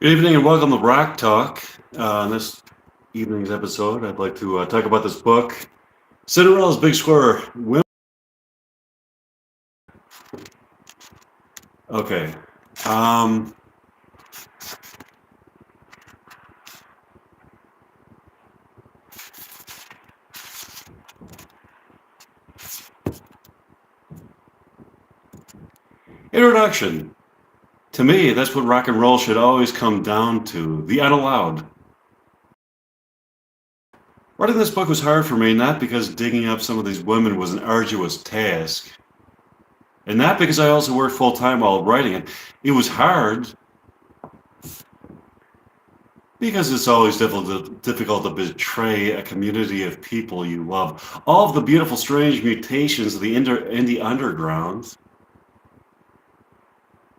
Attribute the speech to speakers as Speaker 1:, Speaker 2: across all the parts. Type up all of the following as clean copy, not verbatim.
Speaker 1: Good evening and welcome to Rock Talk. In this evening's episode, I'd like to talk about this book, Cinderella's Big Square. Okay. Um, Introduction. To me, that's what rock and roll should always come down to, the unallowed. Writing this book was hard for me, not because digging up some of these women was an arduous task, and not because I also worked full-time while writing it. It was hard because it's always difficult to betray a community of people you love. All of the beautiful, strange mutations of the indie underground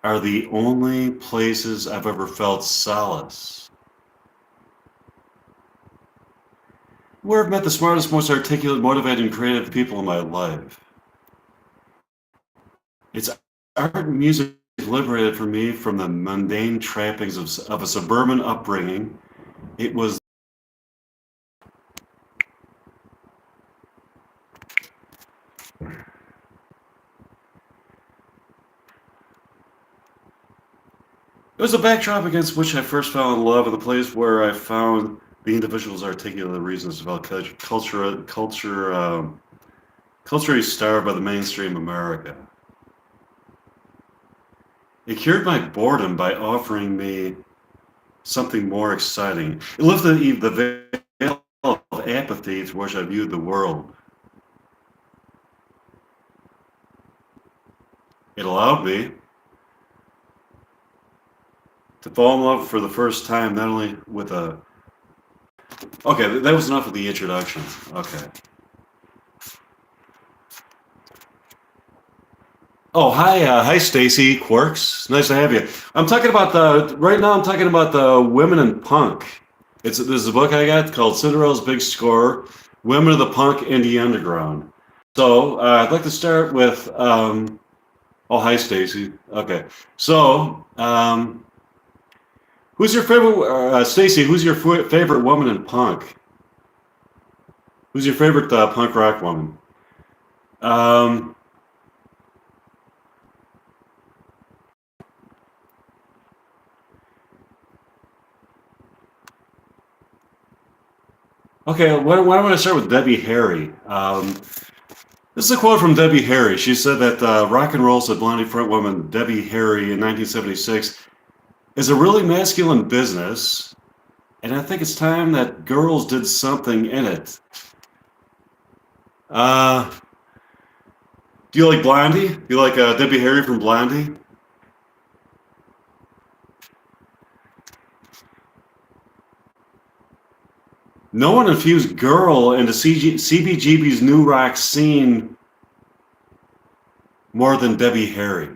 Speaker 1: are the only places I've ever felt solace. Where I've met the smartest, most articulate, motivated, and creative people in my life. It's art and music liberated for me from the mundane trappings of a suburban upbringing. It was It was a backdrop against which I first fell in love, and the place where I found the individual's articulate reasons about culturally starved by the mainstream America. It cured my boredom by offering me something more exciting. It lifted the veil of apathy through which I viewed the world. It allowed me to fall in love for the first time, not only with a... Okay, that was enough of the introduction. Okay. Oh, hi, Stacy Quirks. Nice to have you. I'm talking about right now I'm talking about the women in punk. This is a book I got called Cinderella's Big Score, Women of the Punk Indie Underground. So I'd like to start with, oh, hi, Stacy. Okay. So, who's your favorite, Stacy, who's your favorite woman in punk? Who's your favorite punk rock woman? Um, okay, why don't I start with Debbie Harry? This is a quote from Debbie Harry. She said that rock and roll, said Blondie frontwoman Debbie Harry in 1976, is a really masculine business, and I think it's time that girls did something in it. Uh, do you like Blondie? Do you like Debbie Harry from Blondie? No one infused girl into CBGB's new rock scene more than Debbie Harry.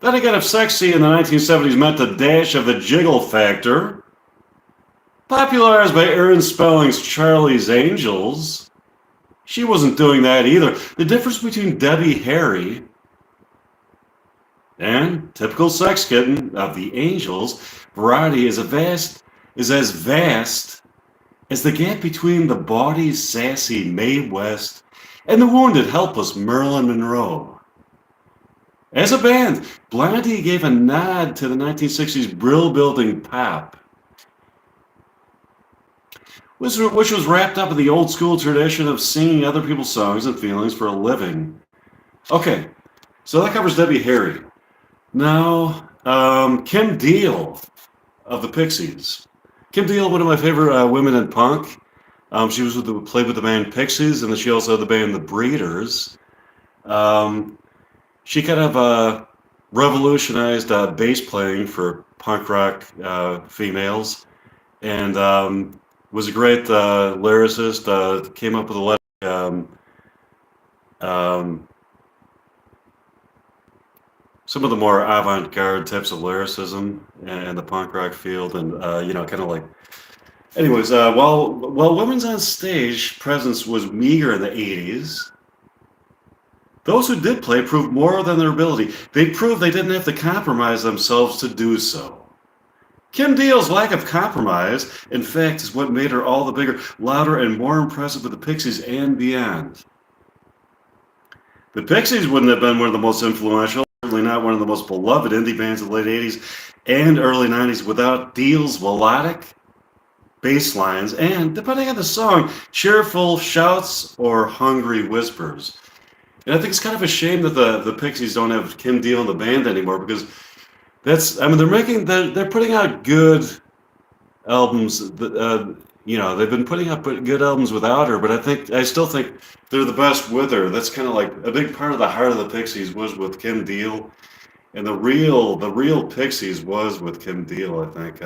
Speaker 1: Then again, if sexy in the 1970s meant the dash of the jiggle factor, popularized by Aaron Spelling's Charlie's Angels, she wasn't doing that either. The difference between Debbie Harry and typical sex kitten of the Angels variety is as vast as the gap between the bawdy, sassy Mae West and the wounded, helpless Marilyn Monroe. As a band, Blondie gave a nod to the 1960s brill-building pop, which was wrapped up in the old-school tradition of singing other people's songs and feelings for a living. Okay, so that covers Debbie Harry. Now, Kim Deal of the Pixies. Kim Deal, one of my favorite women in punk. She played with the band Pixies, and then she also had the band The Breeders. She kind of revolutionized bass playing for punk rock females, and was a great lyricist. Came up with a lot of some of the more avant-garde types of lyricism in the punk rock field, and kind of like. Anyways, while, women's on stage presence was meager in the 80s, Those who did play proved more than their ability. They proved they didn't have to compromise themselves to do so. Kim Deal's lack of compromise, in fact, is what made her all the bigger, louder, and more impressive with the Pixies and beyond. The Pixies wouldn't have been one of the most influential, certainly not one of the most beloved indie bands of the late 80s and early 90s without Deal's melodic bass lines and, depending on the song, cheerful shouts or hungry whispers. And I think it's kind of a shame that the Pixies don't have Kim Deal in the band anymore because they're putting out good albums. They've been putting out good albums without her, but I still think they're the best with her. That's kind of like a big part of the heart of the Pixies was with Kim Deal, and the real Pixies was with Kim Deal, I think.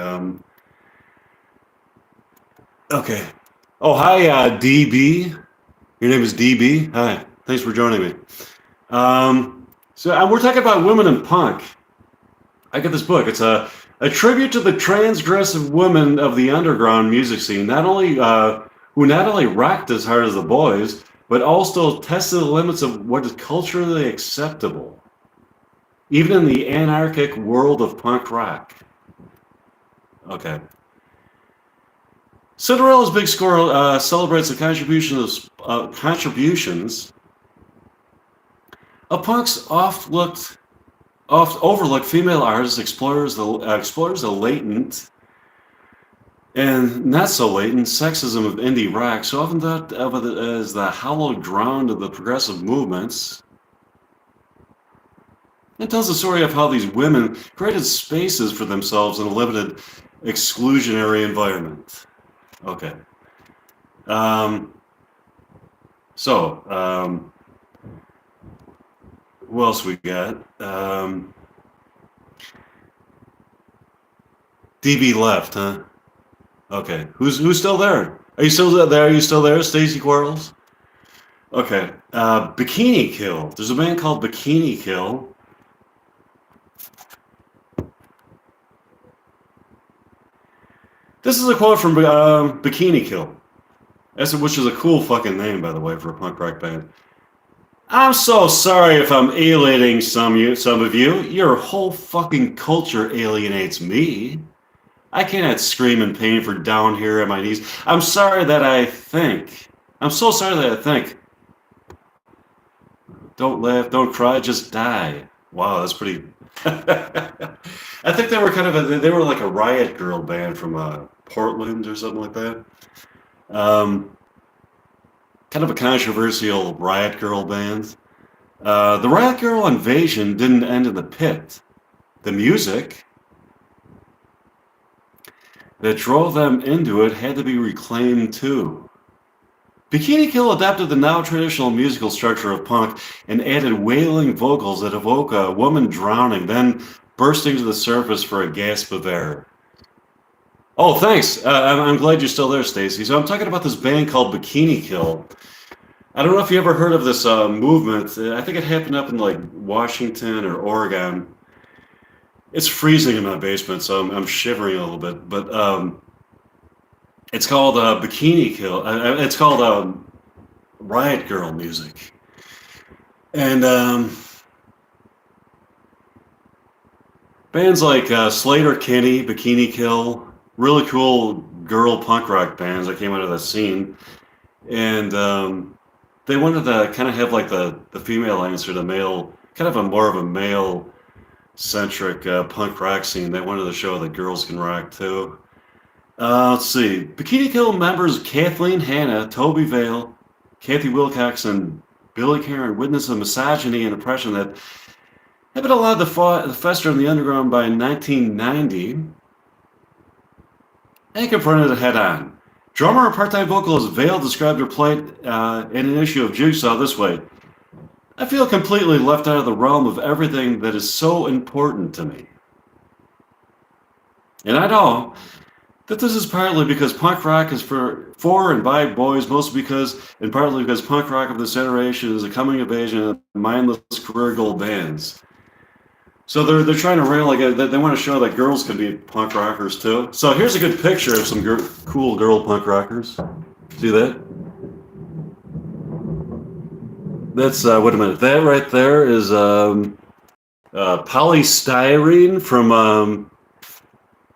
Speaker 1: Okay. Oh, hi, DB. Your name is DB. Hi. Thanks for joining me. We're talking about women in punk. I get this book. It's a tribute to the transgressive women of the underground music scene, who not only rocked as hard as the boys, but also tested the limits of what is culturally acceptable, even in the anarchic world of punk rock. Okay. Cinderella's Big Score celebrates the contributions of punk's oft overlooked female artists explores the latent and not so latent sexism of indie rock, so often thought of it as the hallowed ground of the progressive movements. It tells the story of how these women created spaces for themselves in a limited, exclusionary environment. Okay. Who else we got? DB left, huh? Okay. Who's still there? Are you still there? Are you still there, Stacy Quirk? Okay. Bikini Kill. There's a band called Bikini Kill. This is a quote from Bikini Kill, which is a cool fucking name, by the way, for a punk rock band. I'm so sorry if I'm alienating some of you. Your whole fucking culture alienates me. I cannot scream in pain for down here at my knees. I'm so sorry that I think. Don't laugh, don't cry, just die. Wow, that's pretty. I think they were they were like a Riot Girl band from Portland or something like that. Kind of a controversial Riot Girl band. The Riot Girl invasion didn't end in the pit. The music that drove them into it had to be reclaimed too. Bikini Kill adapted the now traditional musical structure of punk and added wailing vocals that evoke a woman drowning, then bursting to the surface for a gasp of air. Oh, thanks. I'm glad you're still there, Stacy. So I'm talking about this band called Bikini Kill. I don't know if you ever heard of this movement. I think it happened up in like Washington or Oregon. It's freezing in my basement, so I'm shivering a little bit. But it's called Bikini Kill. It's called Riot Girl music. And bands like Slater Kinney, Bikini Kill, really cool girl punk rock bands that came out of that scene. And they wanted to kind of have like the female answer to male, kind of more of a male-centric punk rock scene. They wanted to show that girls can rock too. Let's see. Bikini Kill members Kathleen Hanna, Toby Vale, Kathy Wilcox, and Billy Karen witnessed the misogyny and oppression that had been allowed to fester in the underground by 1990 and confronted it head on. Drummer and part-time vocalist Vale described her plight in an issue of Jigsaw this way. I feel completely left out of the realm of everything that is so important to me. And I know that this is partly because punk rock is for and by boys, partly because punk rock of this generation is a coming of age and mindless career goal bands. So they're trying to rail they want to show that girls can be punk rockers too. So here's a good picture of some cool girl punk rockers. See that? That's wait a minute. That right there is polystyrene from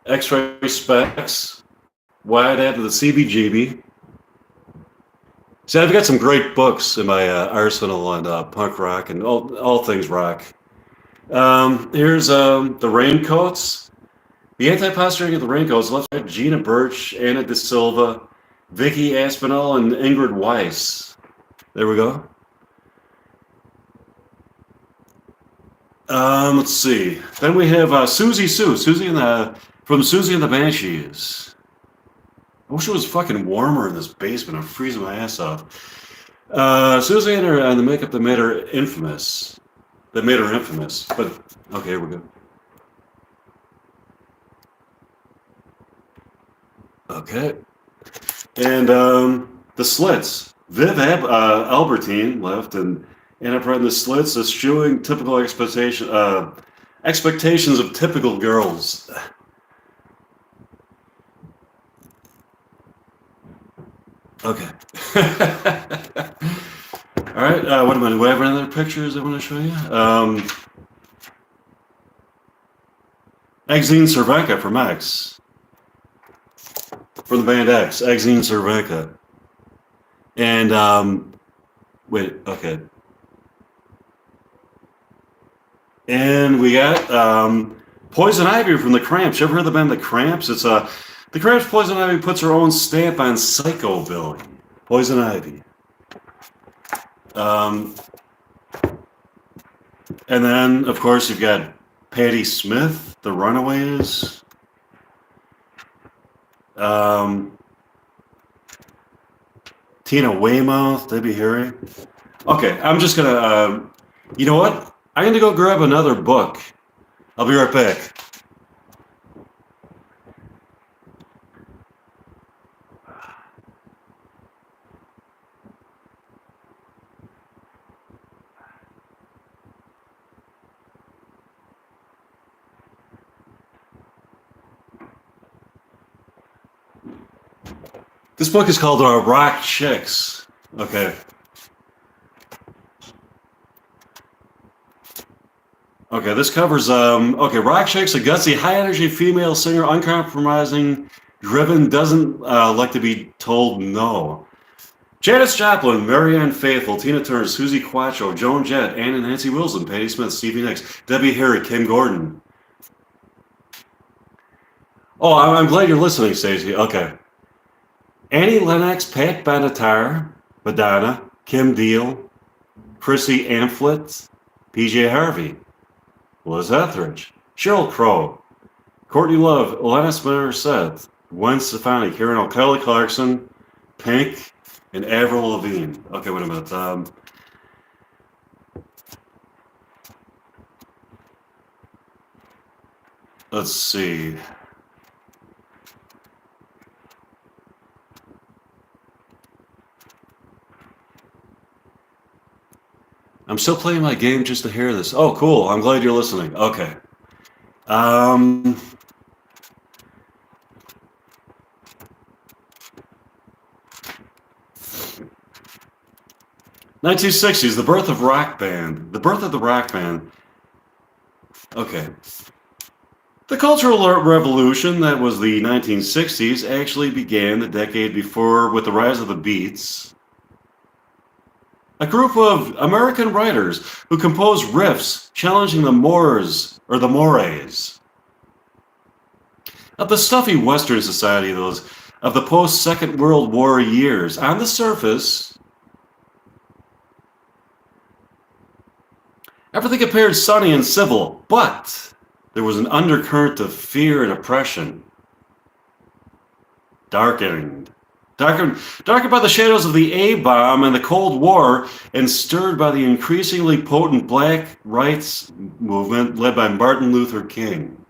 Speaker 1: X-ray specs. Wide out to the CBGB. See, I've got some great books in my arsenal on punk rock and all things rock. Here's the Raincoats. The anti-posturing of the Raincoats left by Gina Birch, Anna De Silva, Vicky Aspinall, and Ingrid Weiss. There we go. Let's see. Then we have Susie Sue. From Susie and the Banshees. I wish it was fucking warmer in this basement. I'm freezing my ass off. Susie and the makeup that made her infamous. But okay, here we go. Okay. And the Slits. Viv Albertine left, and up right in the Slits, eschewing typical expectations of typical girls. Okay. All right. What am I? Do I have any other pictures I want to show you? Exene Cervenka from X. From the band X. Exene Cervenka. And, wait, okay. And we got Poison Ivy from the Cramps. You ever heard the band The Cramps? It's the Cramps. Poison Ivy puts her own stamp on psychobilly. Poison Ivy. And then, of course, you've got Patti Smith, The Runaways. Tina Weymouth, Debbie Harry. Okay, I'm just gonna. You know what? I'm gonna go grab another book. I'll be right back. This book is called Rock Chicks. Okay. Okay, this covers, Rock Chicks, a gutsy, high-energy female singer, uncompromising, driven, doesn't like to be told no. Janice Chaplan, Marianne Faithfull, Tina Turner, Susie Quatro, Joan Jett, Ann and Nancy Wilson, Patti Smith, Stevie Nicks, Debbie Harry, Kim Gordon. Oh, I'm glad you're listening, Stacy. Okay. Annie Lennox, Pat Benatar, Madonna, Kim Deal, Chrissy Amphlett, PJ Harvey, Liz Etheridge, Sheryl Crow, Courtney Love, Alanis Morissette, Gwen Stefani, Karen O'Kelly Clarkson, Pink, and Avril Lavigne. Okay, wait a minute. Let's see. I'm still playing my game just to hear this. Oh, cool. I'm glad you're listening. Okay. 1960s, the birth of rock band. The birth of the rock band. Okay. The Cultural Revolution that was the 1960s actually began the decade before with the rise of the Beats. A group of American writers who composed riffs challenging the mores of the stuffy Western society of the post-Second World War years. On the surface, everything appeared sunny and civil, but there was an undercurrent of fear and oppression. Darkened by the shadows of the A-bomb and the Cold War, and stirred by the increasingly potent black rights movement led by Martin Luther King.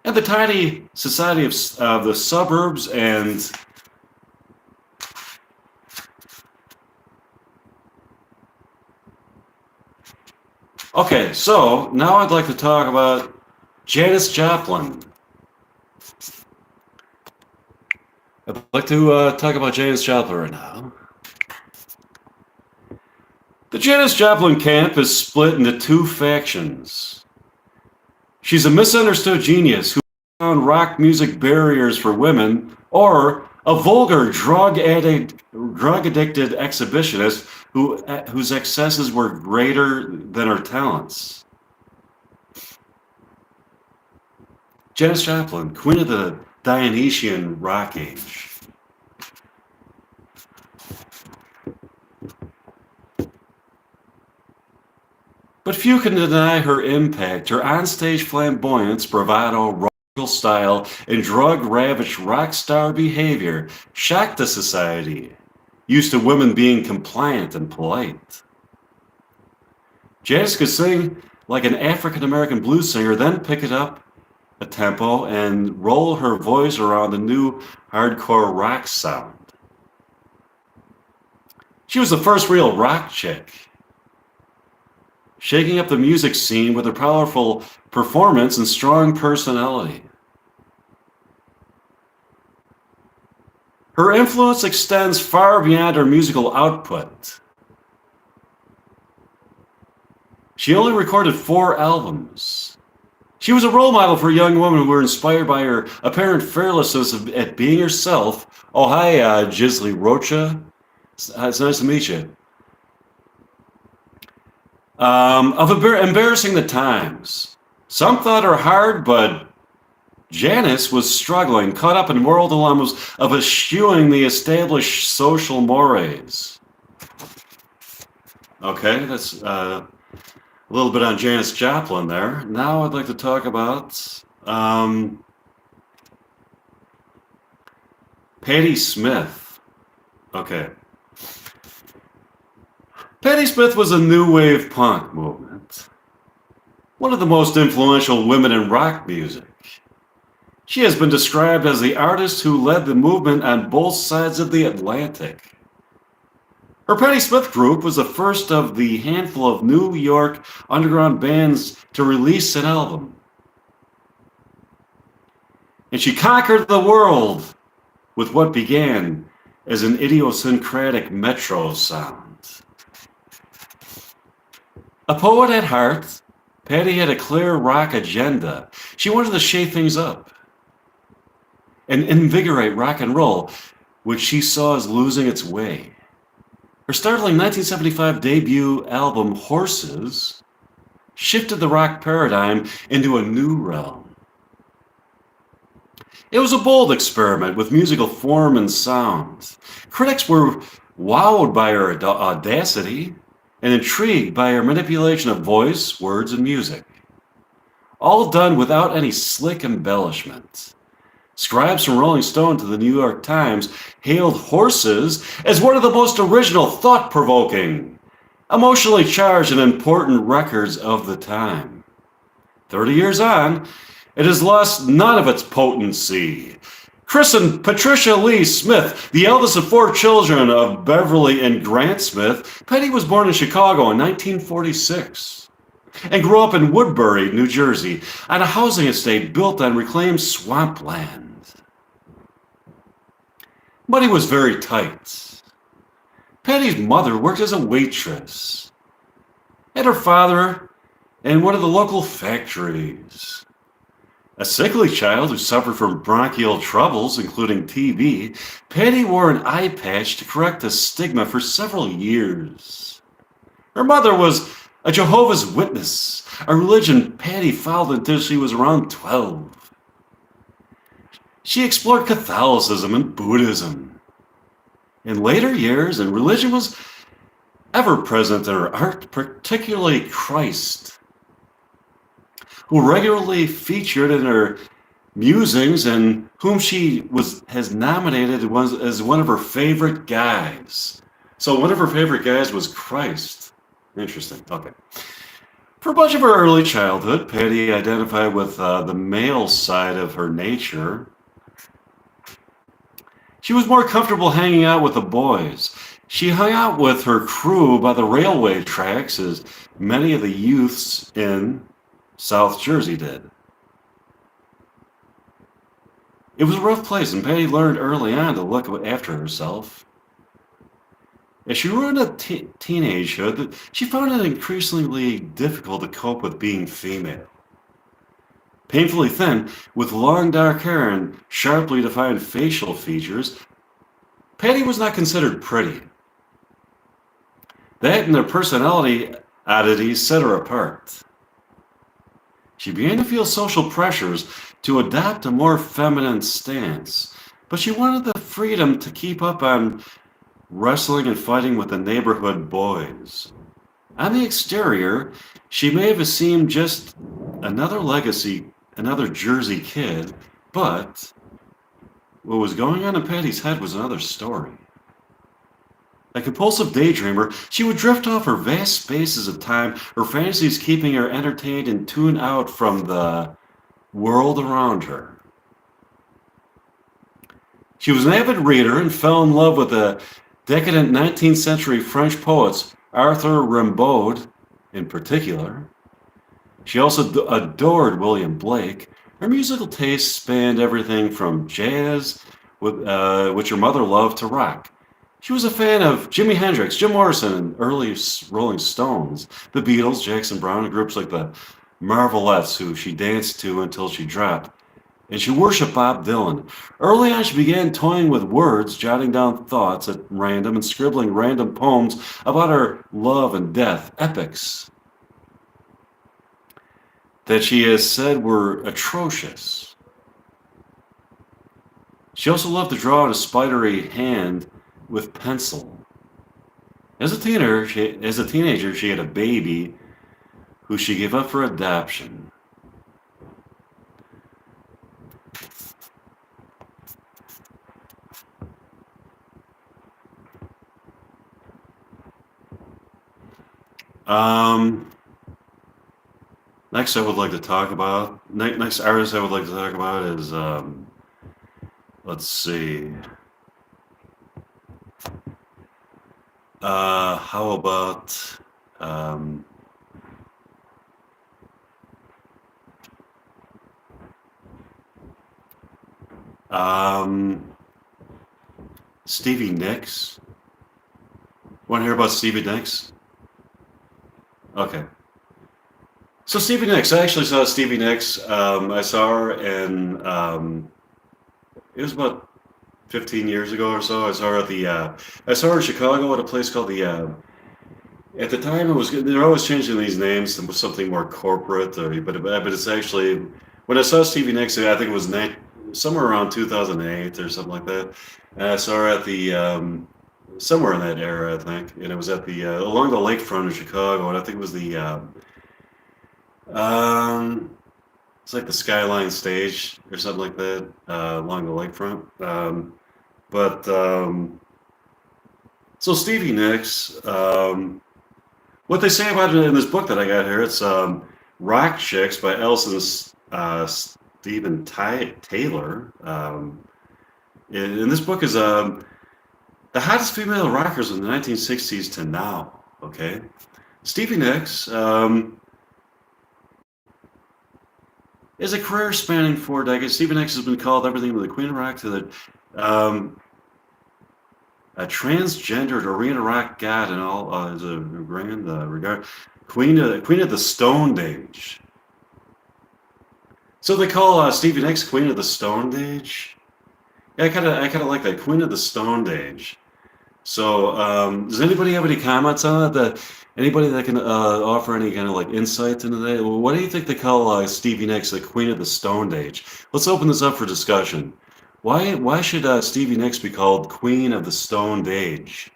Speaker 1: And the tiny society of the suburbs and okay, so now I'd like to talk about Janice Chaplan. I'd like to talk about Janice Chaplan right now. The Janice Chaplan camp is split into two factions. She's a misunderstood genius who found rock music barriers for women, or a vulgar drug-addicted exhibitionist whose excesses were greater than her talents. Janice Chaplan, queen of the Dionysian rock age. But few can deny her impact. Her onstage flamboyance, bravado, royal style, and drug-ravaged rock star behavior shocked the society, used to women being compliant and polite. Janice could sing like an African-American blues singer, then pick it up a tempo and roll her voice around the new hardcore rock sound. She was the first real rock chick, shaking up the music scene with her powerful performance and strong personality. Her influence extends far beyond her musical output. She only recorded 4 albums. She was a role model for young women who were inspired by her apparent fearlessness at being herself. Oh, hi, Gisley Rocha. It's nice to meet you. Of embarrassing the times. Some thought her hard, but Janice was struggling, caught up in moral dilemmas of eschewing the established social mores. Okay, that's a little bit on Janice Chaplan there. Now I'd like to talk about Patti Smith. Okay. Patti Smith was a new wave punk movement, one of the most influential women in rock music. She has been described as the artist who led the movement on both sides of the Atlantic. Her Patti Smith group was the first of the handful of New York underground bands to release an album. And she conquered the world with what began as an idiosyncratic metro sound. A poet at heart, Patti had a clear rock agenda. She wanted to shake things up and invigorate rock and roll, which she saw as losing its way. Her startling 1975 debut album, Horses, shifted the rock paradigm into a new realm. It was a bold experiment with musical form and sound. Critics were wowed by her audacity and intrigued by her manipulation of voice, words, and music. All done without any slick embellishment. Scribes from Rolling Stone to the New York Times hailed Horses as one of the most original, thought-provoking, emotionally charged, and important records of the time. 30 years on, it has lost none of its potency. Christened Patricia Lee Smith, the eldest of 4 children of Beverly and Grant Smith, Patti was born in Chicago in 1946 and grew up in Woodbury, New Jersey, on a housing estate built on reclaimed swampland. Money was very tight. Patti's mother worked as a waitress, and her father in one of the local factories. A sickly child who suffered from bronchial troubles, including TB, Patti wore an eye patch to correct the stigma for several years. Her mother was a Jehovah's Witness, a religion Patti followed until she was around 12. She explored Catholicism and Buddhism. In later years, and religion was ever present in her art, particularly Christ, who regularly featured in her musings and whom she has nominated as one of her favorite guys. So one of her favorite guys was Christ. Interesting. Okay. For much of her early childhood, Patti identified with the male side of her nature. She was more comfortable hanging out with the boys. She hung out with her crew by the railway tracks, as many of the youths in South Jersey did. It was a rough place, and Patti learned early on to look after herself. As she grew into teenagehood, she found it increasingly difficult to cope with being female. Painfully thin, with long dark hair and sharply defined facial features, Patty was not considered pretty. That and their personality oddities set her apart. She began to feel social pressures to adopt a more feminine stance, but she wanted the freedom to keep up on wrestling and fighting with the neighborhood boys. On the exterior, she may have seemed just another Jersey kid, but what was going on in Patty's head was another story. A compulsive daydreamer, she would drift off her vast spaces of time, her fantasies keeping her entertained and tuned out from the world around her. She was an avid reader and fell in love with the decadent 19th century French poets, Arthur Rimbaud in particular. She also adored William Blake. Her musical tastes spanned everything from jazz, which her mother loved, to rock. She was a fan of Jimi Hendrix, Jim Morrison, and early Rolling Stones, the Beatles, Jackson Browne, and groups like the Marvelettes, who she danced to until she dropped. And she worshipped Bob Dylan. Early on, she began toying with words, jotting down thoughts at random and scribbling random poems about her love and death, epics that she has said were atrocious. She also loved to draw in a spidery hand with pencil. As a teenager, she had a baby who she gave up for adoption. Next I would like to talk about, next artist I would like to talk about is, let's see. How about, Stevie Nicks? Want to hear about Stevie Nicks? Okay. So Stevie Nicks, I actually saw Stevie Nicks. I saw her in, it was about 15 years ago or so. I saw her I saw her in Chicago at a place called at the time they're always changing these names to something more corporate, but it's actually, when I saw Stevie Nicks, I think it was somewhere around 2008 or something like that. And I saw her at somewhere in that era, I think. And it was at along the lakefront of Chicago, and I think it was it's like the Skyline stage or something like that, along the lakefront. So Stevie Nicks, what they say about it in this book that I got here, it's Rock Chicks by Elson Stephen Taylor. And this book is the hottest female rockers in the 1960s to now. Okay, Stevie Nicks is a career spanning 4 decades. Stevie Nicks has been called everything from the Queen of Rock to a transgendered arena rock god and all is a grand regard. Queen of the Stone Age. So they call Stevie Nicks Queen of the Stone Age. Yeah, I kind of like that, Queen of the Stone Age. So does anybody have any comments on that? Anybody that can offer any kind of like insight into that? Well, what do you think they call Stevie Nicks the Queen of the Stone Age? Let's open this up for discussion. Why should Stevie Nicks be called Queen of the Stone Age?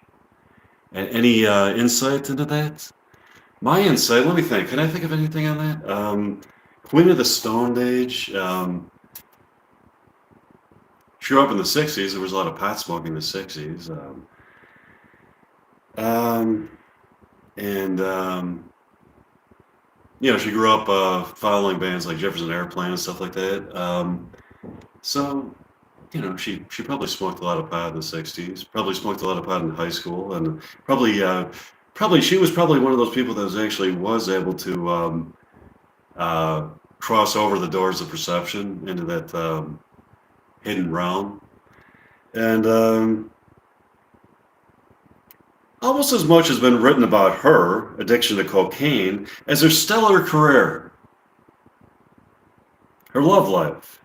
Speaker 1: Any insight into that? My insight, let me think. Can I think of anything on that? Queen of the Stone Age. She grew up in the 60s. There was a lot of pot smoking in the 60s. She grew up following bands like Jefferson Airplane and stuff like that. So, she probably smoked a lot of pot in the 60s, probably smoked a lot of pot in high school, and she was probably one of those people that was able to cross over the doors of perception into that hidden realm. And Almost as much has been written about her addiction to cocaine as her stellar career, her love life,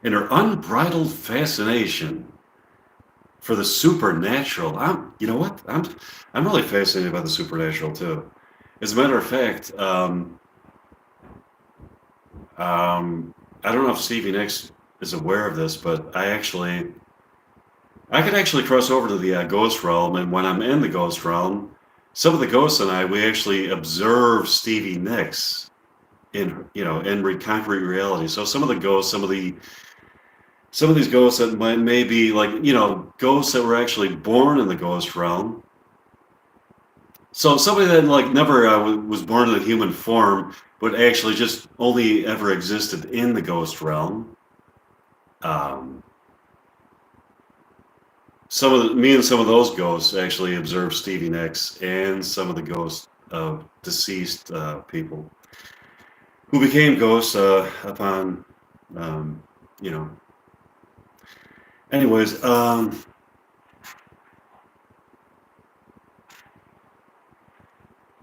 Speaker 1: and her unbridled fascination for the supernatural. You know what? I'm really fascinated by the supernatural too. As a matter of fact, I don't know if Stevie Nicks is aware of this, but I could actually cross over to the ghost realm, and when I'm in the ghost realm, some of the ghosts and I, we actually observe Stevie Nicks in concrete reality. So some of the ghosts, some of these ghosts that may be like ghosts that were actually born in the ghost realm. So somebody that like never was born in a human form, but actually just only ever existed in the ghost realm. Um, me and some of those ghosts actually observed Stevie Nicks and some of the ghosts of deceased people who became ghosts upon, um, you know. Anyways,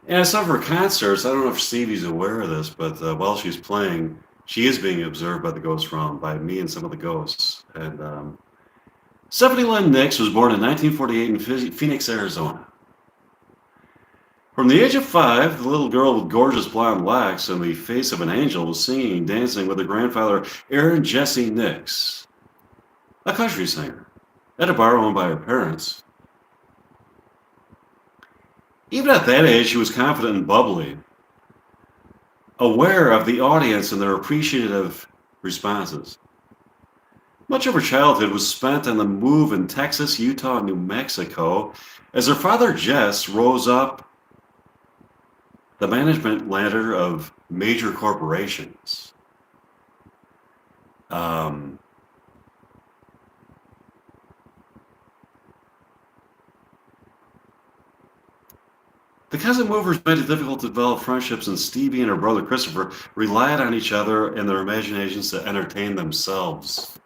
Speaker 1: yeah, some of her concerts. I don't know if Stevie's aware of this, but while she's playing, she is being observed by the ghost realm by me and some of the ghosts. And Stephanie Lynn Nicks was born in 1948 in Phoenix, Arizona. From the age of 5, the little girl with gorgeous blonde locks and the face of an angel was singing and dancing with her grandfather, Aaron Jesse Nicks, a country singer, at a bar owned by her parents. Even at that age, she was confident and bubbly, aware of the audience and their appreciative responses. Much of her childhood was spent on the move in Texas, Utah, and New Mexico as her father, Jess, rose up the management ladder of major corporations. The cousin movers made it difficult to develop friendships, and Stevie and her brother Christopher relied on each other and their imaginations to entertain themselves.